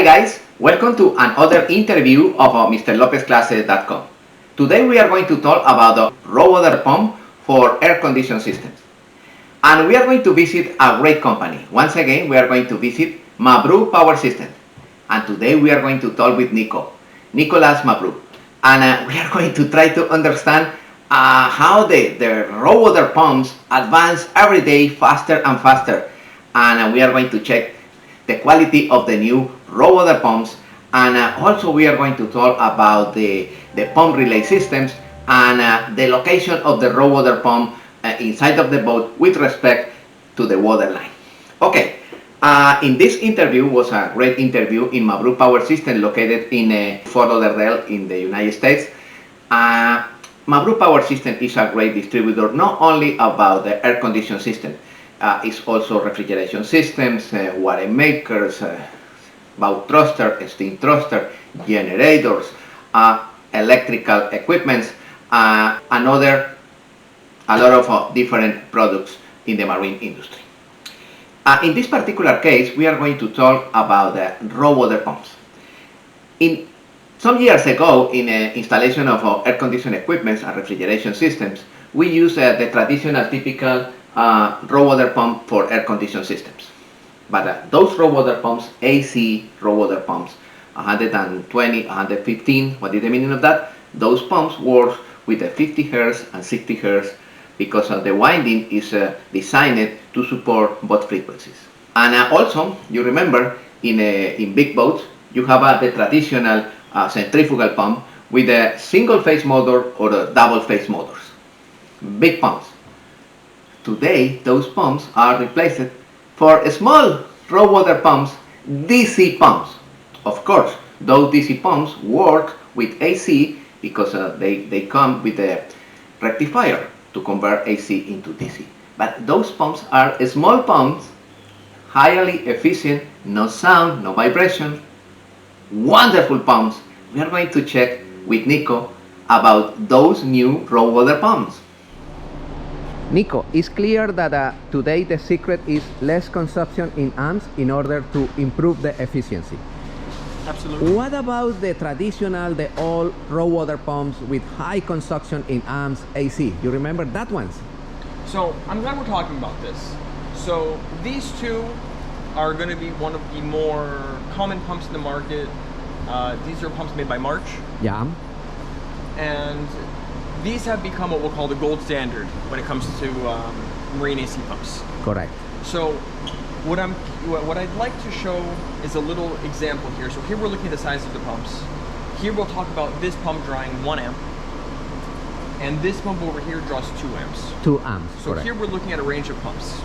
guys, welcome to another interview of MrLopezClasses.com. Today we are going to talk about the raw water pump for air conditioned systems. And we are going to visit a great company. Once again, we are going to visit Mabru Power Systems. And today we are going to talk with Nicolas Mabru. And we are going to try to understand how the raw water pumps advance every day faster and faster. And we are going to check the quality of the new raw water pumps, and also we are going to talk about the pump relay systems and the location of the raw water pump inside of the boat with respect to the water line. Okay, in this interview was a great interview in Mabru Power Systems located in Fort Lauderdale in the United States. Mabru Power Systems is a great distributor not only about the air conditioning system, it's also refrigeration systems, water makers, bow thruster, steam thruster, generators, electrical equipments, and a lot of different products in the marine industry. In this particular case, we are going to talk about the raw water pumps. In some years ago, in installation of air conditioning equipment and refrigeration systems, we use the traditional typical raw water pump for air conditioning systems. But those raw water pumps, AC raw water pumps, 120, 115, what is the meaning of that? Those pumps work with the 50 Hz and 60 Hz because the winding is designed to support both frequencies. And also, you remember, in big boats, you have the traditional centrifugal pump with a single phase motor or a double phase motors. Big pumps. Today, those pumps are replaced for small raw water pumps, DC pumps. Of course, those DC pumps work with AC because they come with a rectifier to convert AC into DC. But those pumps are small pumps, highly efficient, no sound, no vibration, wonderful pumps. We are going to check with Nico about those new raw water pumps. Nico, it's clear that today the secret is less consumption in amps in order to improve the efficiency. Absolutely. What about the traditional, the old raw water pumps with high consumption in amps AC? You remember that ones? So I'm glad we're talking about this. So these two are going to be one of the more common pumps in the market. These are pumps made by March. Yeah. And these have become what we'll call the gold standard when it comes to marine AC pumps. Correct. So what I'd like to show is a little example here. So here we're looking at the size of the pumps. Here we'll talk about this pump drawing 1 amp, and this pump over here draws 2 amps. 2 amps. So correct. here we're looking at a range of pumps.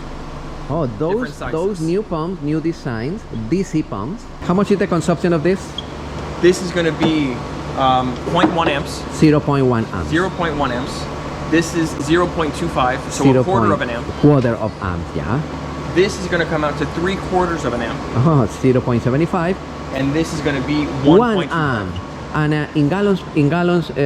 Oh, those new pumps, new designs, DC pumps. How much is the consumption of this? This is going to be 0.1 amps. 0.1 amps. 0.1 amps. This is 0.25, so a quarter of an amp. Quarter of amp, yeah. This is going to come out to 3/4 of an amp. Oh, 0.75. And this is going to be 1 amp. And in gallons,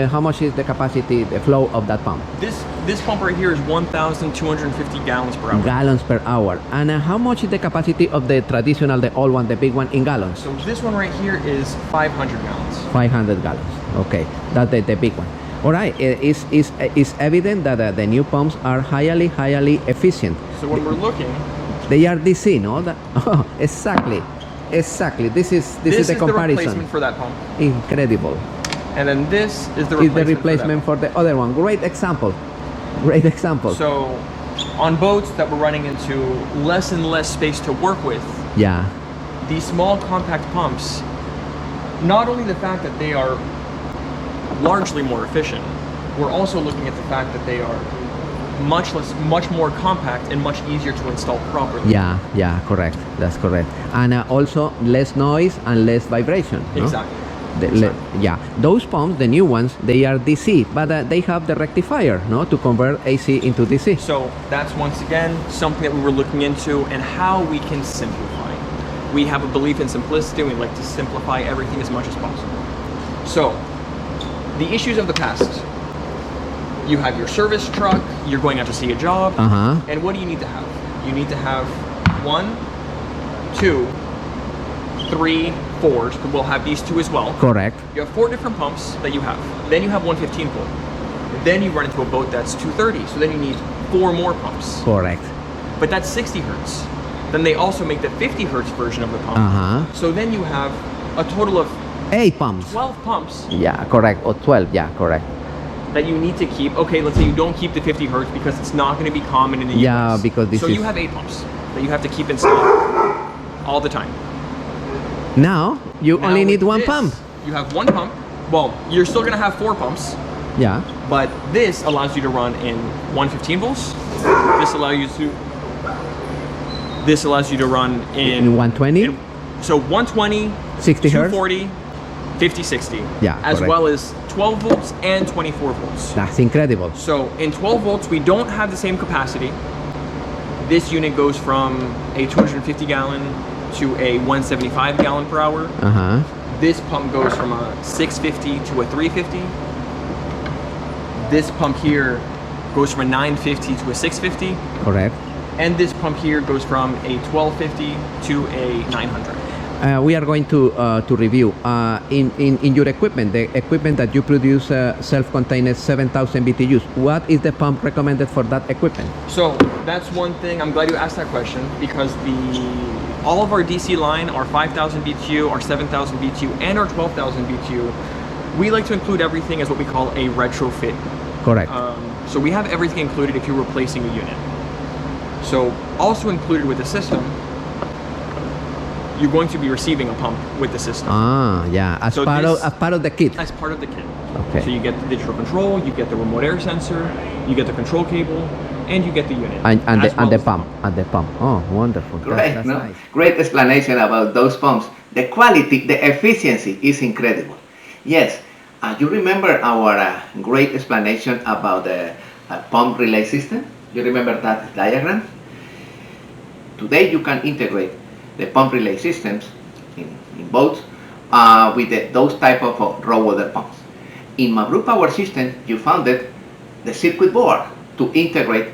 how much is the capacity, the flow of that pump? This pump right here is 1,250 gallons per hour. Gallons per hour. And how much is the capacity of the traditional, the old one, the big one, in gallons? So this one right here is 500 gallons. 500 gallons. Okay, that's the big one. All right, it's evident that the new pumps are highly efficient. So when we're looking, they are DC, no? Oh, exactly. This is the comparison. The replacement for that pump. Incredible. And then this is the replacement for the other one. Great example. Great example. So on boats that we're running into less and less space to work with, yeah, these small compact pumps, not only the fact that they are largely more efficient, we're also looking at the fact that they are much more compact and much easier to install properly. Yeah, correct. That's correct. And also less noise and less vibration. No? Exactly. Yeah, those pumps, the new ones, they are DC, but they have the rectifier, no, to convert AC into DC. So that's once again something that we were looking into and how we can simplify. We have a belief in simplicity, and we like to simplify everything as much as possible. So the issues of the past. You have your service truck, you're going out to see a job, and what do you need to have? You need to have 1, 2, 3, 4s, but we'll have these two as well. Correct. You have 4 different pumps that you have. Then you have 115 volt. Then you run into a boat that's 230, so then you need 4 more pumps. Correct. But that's 60 hertz. Then they also make the 50 hertz version of the pump. So then you have a total of 8 pumps. 12 pumps Yeah, correct. Or 12, yeah, correct. that you need to keep. Okay, let's say you don't keep the 50 hertz because it's not going to be common in the Yeah, US. because this so is... you have 8 pumps that you have to keep in stock all the time. Now, you Now only with need one this, pump. You have 1 pump. Well, you're still going to have 4 pumps, Yeah. but this allows you to run in 115 volts. This allows you to run In 120? So 120, 60 hertz? 240, 50, 60. Yeah, as correct. well as 12 volts and 24 volts. That's incredible. So in 12 volts, we don't have the same capacity. This unit goes from a 250 gallon to a 175 gallon per hour. This pump goes from a 650 to a 350. This pump here goes from a 950 to a 650. Correct. And this pump here goes from a 1250 to a 900. We are going to review in your equipment, the equipment that you produce self-contained 7,000 BTUs. What is the pump recommended for that equipment? So that's one thing. I'm glad you asked that question because all of our DC line, our 5,000 BTU, our 7,000 BTU, and our 12,000 BTU, we like to include everything as what we call a retrofit. Correct. So we have everything included if you're replacing a unit. So also included with the system, you're going to be receiving a pump with the system. Yeah, as So part of the kit. As part of the kit. Okay. So you get the digital control, you get the remote air sensor, you get the control cable, and you get the unit. And as well the as pump. And the pump. Oh, wonderful. Great, That's no? nice. Great explanation about those pumps. The quality, the efficiency is incredible. Yes, you remember our great explanation about the pump relay system? You remember that diagram? Today you can integrate the pump relay systems in boats with those type of raw water pumps. In Mabru Power Systems, you founded the circuit board to integrate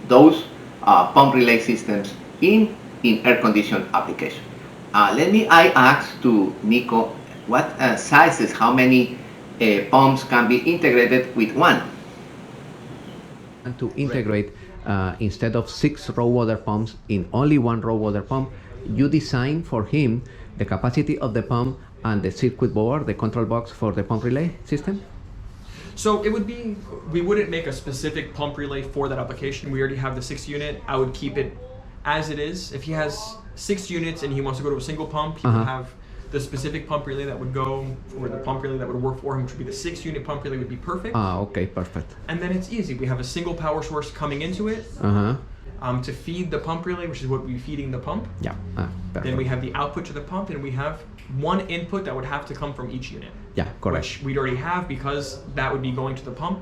those pump relay systems in air-conditioned application. I ask to Nico, what sizes, how many pumps can be integrated with one? And to integrate, instead of 6 raw water pumps in only 1 raw water pump, you design for him the capacity of the pump and the circuit board, the control box for the pump relay system? So it would be, we wouldn't make a specific pump relay for that application. We already have the 6 unit. I would keep it as it is. If he has 6 units and he wants to go to a single pump, he would have the specific pump relay that would go, or the pump relay that would work for him, which would be the 6 unit pump relay would be perfect. Okay, perfect. And then it's easy. We have a single power source coming into it to feed the pump relay, which is what we're feeding the pump. Yeah, perfect. Then we have the output to the pump, and we have one input that would have to come from each unit. Yeah, correct. Which we'd already have because that would be going to the pump,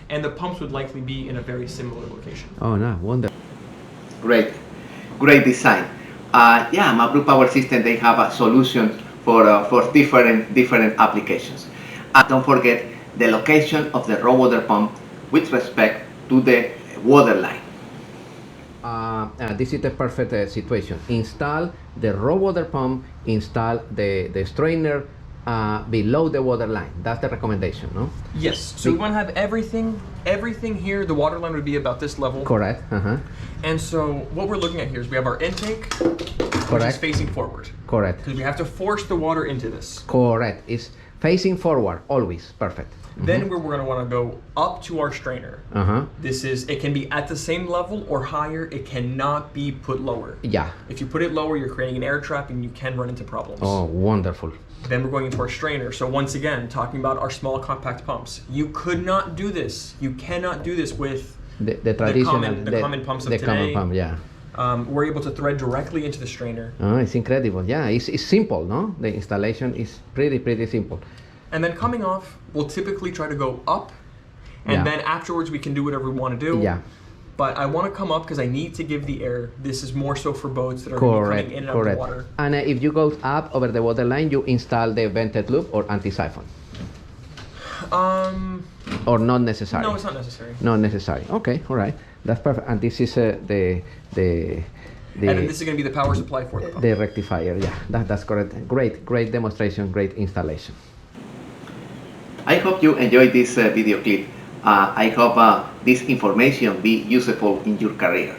and the pumps would likely be in a very similar location. Oh, no, wonderful. Great, great design. Yeah, Mabru Power System, they have a solution for different applications. Don't forget the location of the raw water pump with respect to the water line. This is the perfect situation. Install the raw water pump, install the strainer below the water line. That's the recommendation, no? Yes, so we want to have everything here, the water line would be about this level. Correct. And so what we're looking at here is we have our intake, which is facing forward. Correct. Because we have to force the water into this. Correct. It's facing forward, always. Perfect. Then we're going to want to go up to our strainer. It can be at the same level or higher. It cannot be put lower. Yeah. If you put it lower, you're creating an air trap and you can run into problems. Oh, wonderful. Then we're going into our strainer. So once again, talking about our small compact pumps. You could not do this. You cannot do this with the traditional, the common pumps of the today. common pump, yeah. We're able to thread directly into the strainer. Oh, it's incredible. Yeah, it's simple, no? The installation is pretty simple. And then coming off, we'll typically try to go up, and then afterwards we can do whatever we want to do. Yeah. But I want to come up because I need to give the air. This is more so for boats that are going to be coming in and out of the water. And if you go up over the water line, you install the vented loop or anti-siphon? Or not necessary? No, it's not necessary. Not necessary. Okay, all right. That's perfect. And this is the and then this is going to be the power supply for the pump. The rectifier, yeah, that's correct. Great demonstration, great installation. I hope you enjoyed this video clip. I hope this information be useful in your career.